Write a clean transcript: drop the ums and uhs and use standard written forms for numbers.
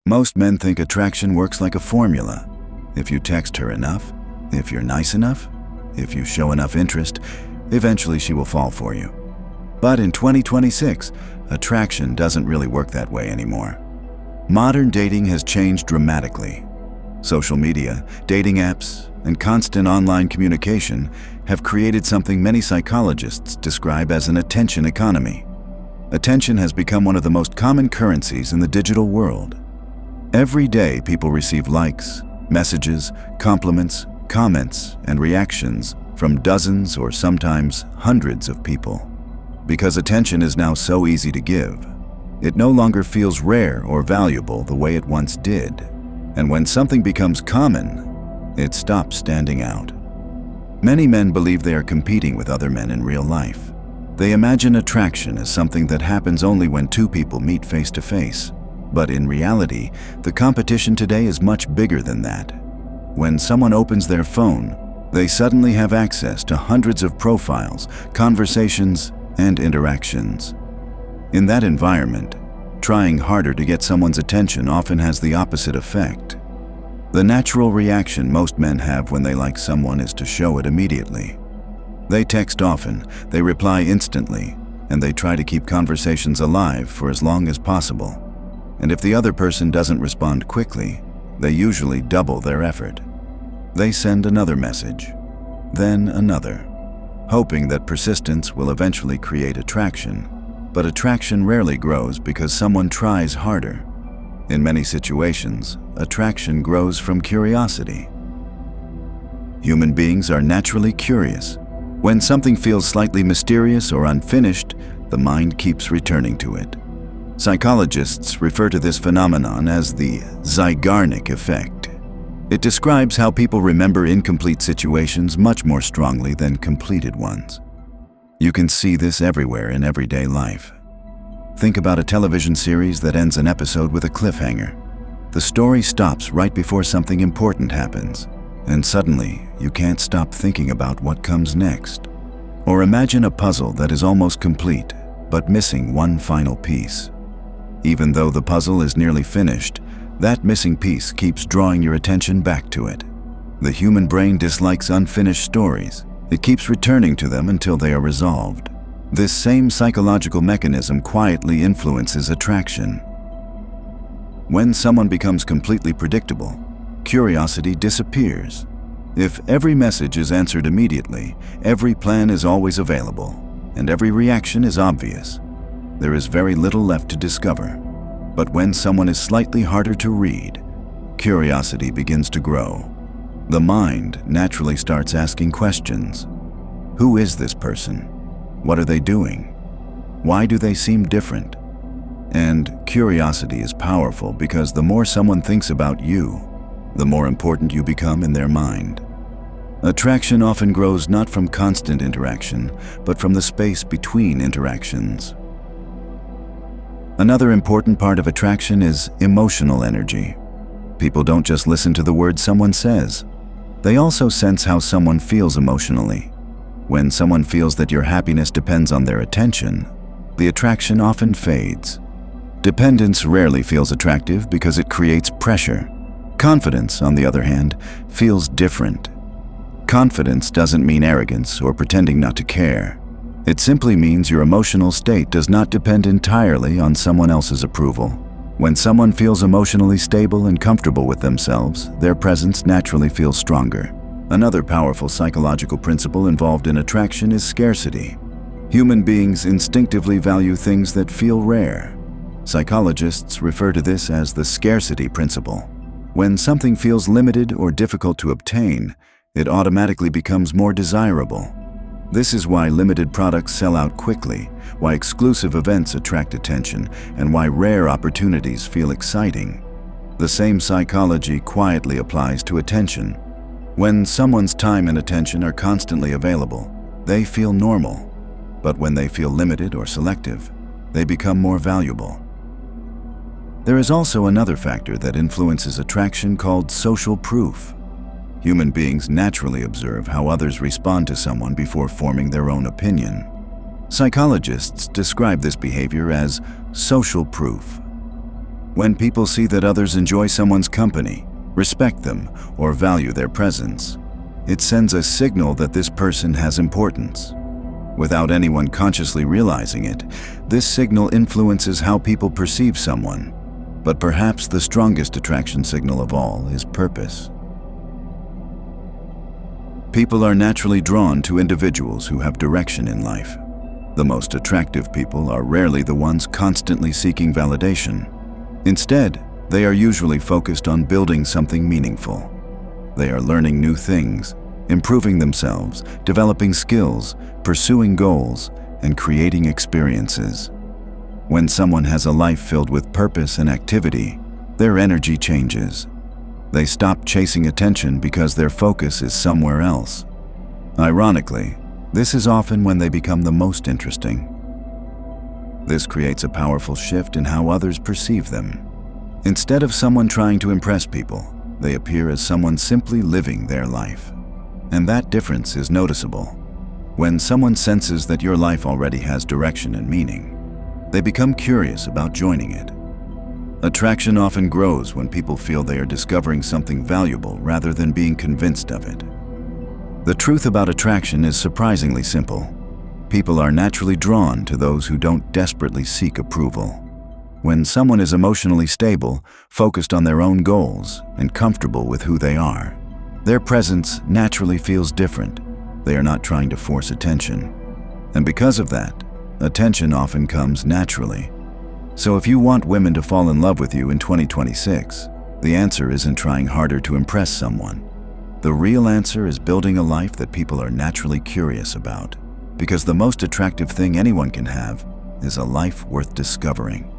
Most men think attraction works like a formula. If you text her enough, if you're nice enough, if you show enough interest, eventually she will fall for you. But in 2026, attraction doesn't really work that way anymore. Modern dating has changed dramatically. Social media, dating apps, and constant online communication have created something many psychologists describe as an attention economy. Attention has become one of the most common currencies in the digital world. Every day, people receive likes, messages, compliments, comments, and reactions from dozens or sometimes hundreds of people. Because attention is now so easy to give, it no longer feels rare or valuable the way it once did. And when something becomes common, it stops standing out. Many men believe they are competing with other men in real life. They imagine attraction as something that happens only when two people meet face to face. But in reality, the competition today is much bigger than that. When someone opens their phone, they suddenly have access to hundreds of profiles, conversations, and interactions. In that environment, trying harder to get someone's attention often has the opposite effect. The natural reaction most men have when they like someone is to show it immediately. They text often, they reply instantly, and they try to keep conversations alive for as long as possible. And if the other person doesn't respond quickly, they usually double their effort. They send another message, then another, hoping that persistence will eventually create attraction. But attraction rarely grows because someone tries harder. In many situations, attraction grows from curiosity. Human beings are naturally curious. When something feels slightly mysterious or unfinished, the mind keeps returning to it. Psychologists refer to this phenomenon as the Zeigarnik effect. It describes how people remember incomplete situations much more strongly than completed ones. You can see this everywhere in everyday life. Think about a television series that ends an episode with a cliffhanger. The story stops right before something important happens, and suddenly you can't stop thinking about what comes next. Or imagine a puzzle that is almost complete, but missing one final piece. Even though the puzzle is nearly finished, that missing piece keeps drawing your attention back to it. The human brain dislikes unfinished stories. It keeps returning to them until they are resolved. This same psychological mechanism quietly influences attraction. When someone becomes completely predictable, curiosity disappears. If every message is answered immediately, every plan is always available, and every reaction is obvious, there is very little left to discover. But when someone is slightly harder to read, curiosity begins to grow. The mind naturally starts asking questions. Who is this person? What are they doing? Why do they seem different? And curiosity is powerful because the more someone thinks about you, the more important you become in their mind. Attraction often grows not from constant interaction, but from the space between interactions. Another important part of attraction is emotional energy. People don't just listen to the words someone says. They also sense how someone feels emotionally. When someone feels that your happiness depends on their attention, the attraction often fades. Dependence rarely feels attractive because it creates pressure. Confidence, on the other hand, feels different. Confidence doesn't mean arrogance or pretending not to care. It simply means your emotional state does not depend entirely on someone else's approval. When someone feels emotionally stable and comfortable with themselves, their presence naturally feels stronger. Another powerful psychological principle involved in attraction is scarcity. Human beings instinctively value things that feel rare. Psychologists refer to this as the scarcity principle. When something feels limited or difficult to obtain, it automatically becomes more desirable. This is why limited products sell out quickly, why exclusive events attract attention, and why rare opportunities feel exciting. The same psychology quietly applies to attention. When someone's time and attention are constantly available, they feel normal. But when they feel limited or selective, they become more valuable. There is also another factor that influences attraction called social proof. Human beings naturally observe how others respond to someone before forming their own opinion. Psychologists describe this behavior as social proof. When people see that others enjoy someone's company, respect them, or value their presence, it sends a signal that this person has importance. Without anyone consciously realizing it, this signal influences how people perceive someone. But perhaps the strongest attraction signal of all is purpose. People are naturally drawn to individuals who have direction in life. The most attractive people are rarely the ones constantly seeking validation. Instead, they are usually focused on building something meaningful. They are learning new things, improving themselves, developing skills, pursuing goals, and creating experiences. When someone has a life filled with purpose and activity, their energy changes. They stop chasing attention because their focus is somewhere else. Ironically, this is often when they become the most interesting. This creates a powerful shift in how others perceive them. Instead of someone trying to impress people, they appear as someone simply living their life. And that difference is noticeable. When someone senses that your life already has direction and meaning, they become curious about joining it. Attraction often grows when people feel they are discovering something valuable rather than being convinced of it. The truth about attraction is surprisingly simple. People are naturally drawn to those who don't desperately seek approval. When someone is emotionally stable, focused on their own goals, and comfortable with who they are, their presence naturally feels different. They are not trying to force attention. And because of that, attention often comes naturally. So if you want women to fall in love with you in 2026, the answer isn't trying harder to impress someone. The real answer is building a life that people are naturally curious about. Because the most attractive thing anyone can have is a life worth discovering.